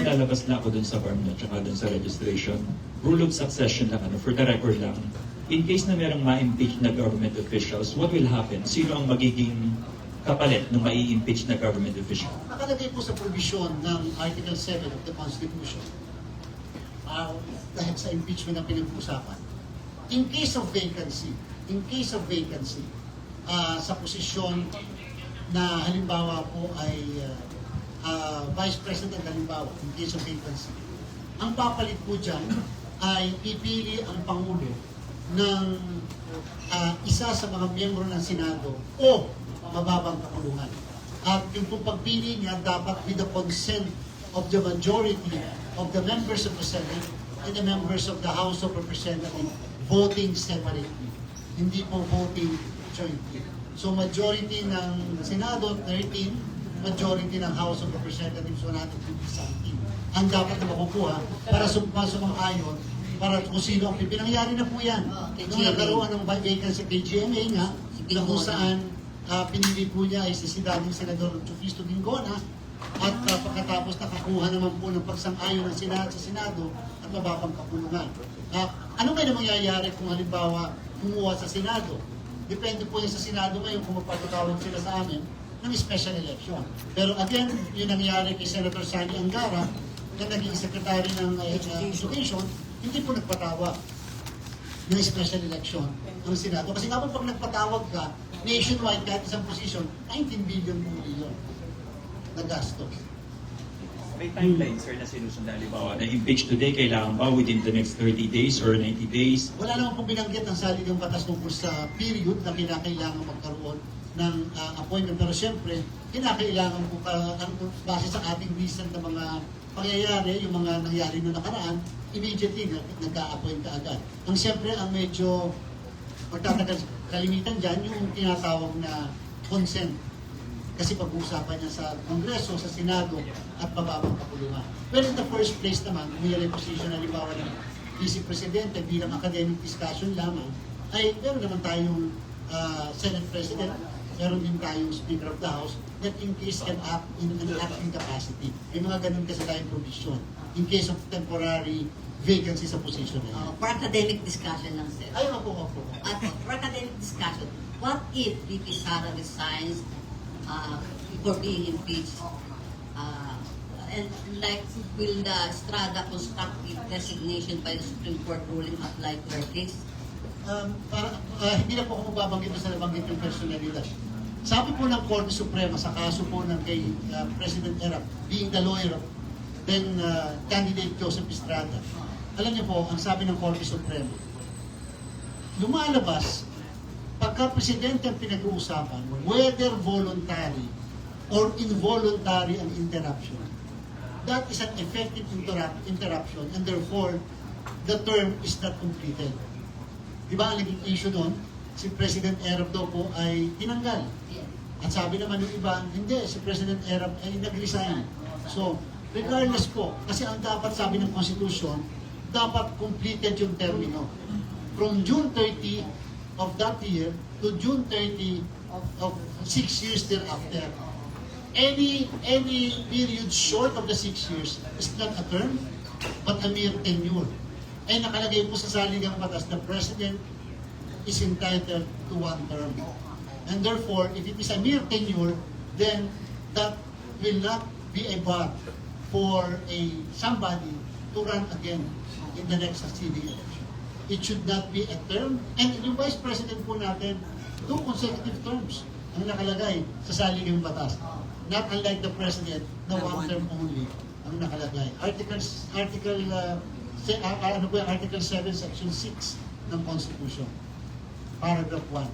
lalabas na ako dun sa farm na tsaka dun sa registration. Rule of succession lang, for the record lang. In case na merong ma-impeach na government officials, what will happen? Sino ang magiging kapalit ng mai-impeach na government official? Nakalagay po sa provision ng Article 7 of the Constitution, dahil sa impeachment na pinag-uusapan. In case of vacancy, sa posisyon na halimbawa po ay Vice President halimbawa, in case of vacancy, ang papalit po dyan ay pipili ang Pangulo ng isa sa mga miyembro ng Senado o mababang kapulungan. At yung pagpili niya dapat with the consent of the majority of the members of the Senate and the members of the House of Representatives voting separately. Hindi po voting jointly. So majority ng Senado, 13, majority ng House of Representatives, 150 ang dapat na makukuha para sumang-ayon para kung sino ang pinangyari na po yan. Nung nagkaroon ng vacancy kay GMA nga, na kung saan pinili po niya ay si dating Senador Chufisto Dingona at pagkatapos nakakuha naman po ng pagsang-ayon ng Senado sa Senado at mababang kapulungan. Ano ba yung mangyayari kung halimbawa kumuha sa Senado? Depende po yan sa Senado ngayon kung magpapatawag sila sa amin ng special election. Pero again, yun nangyari kay Senator Sani Angara na naging Secretary ng Education, hindi po nagpatawag ng special election ng Senado. Kasi nga po pag nagpatawag ka, nationwide kahit isang position, 19 billion po yun na gastos. May timeline, sir, na sinusundan. Halimbawa, na-impeach today, kailangan ba within the next 30 days or 90 days? Wala naman po binanggit ng saligang batas tungkol sa period na kinakailangan magkaroon ng appointment. Pero siyempre, kinakailangan po base sa ating recent na mga pangyayari, yung mga nangyari na nakaraan, immediately nagka-appoint ka agad. Ang siyempre, ang medyo kalimitan dyan, yung tinatawag na consent. Kasi pag-uusapan niya sa Kongreso, sa Senado, at mababang kapulungan. Well, in the first place naman, may position na halimbawa ng Vice Presidente bilang academic discussion lamang, ay meron naman tayong Senate President, meron din tayong Speaker of the House that in case can act in an acting capacity. May mga ganun kasi tayong provision in case of temporary vacancy sa position na yun. For academic discussion lang, sir. Ayun po. At for academic discussion, what if VP Sara resigns for being impeached? And like, will the Estrada constructive designation by the Supreme Court ruling apply to her case? Hindi na po ako magbabanggit sa nabanggit yung personalidad. Sabi po ng Korte Suprema sa kaso po ng kay President Erap, being the lawyer of then candidate Joseph Estrada. Alam niyo po, ang sabi ng Korte Suprema, lumalabas, pagka presidente ang pinag-uusapan, whether voluntary or involuntary ang interruption, that is an effective interruption and therefore the term is not completed. Di ba ang naging issue doon? Si President Erap daw po ay tinanggal. At sabi naman ng iba, hindi, si President Erap ay nag-resign. So, regardless po, kasi ang dapat sabi ng Constitution, dapat completed yung termino. From June 30 of that year to June 30 of 6 years thereafter. Any period short of the 6 years is not a term, but a mere tenure. Ay nakalagay po sa saligang batas, the President is entitled to one term. And therefore, if it is a mere tenure, then that will not be a bar for somebody to run again in the next succeeding election. It should not be a term. And yung Vice President po natin, 2 consecutive terms ang nakalagay sa saligang batas. Not unlike the President, na 1 term only ang nakalagay. Article 7, Section 6 ng Constitution. Paragraph 1.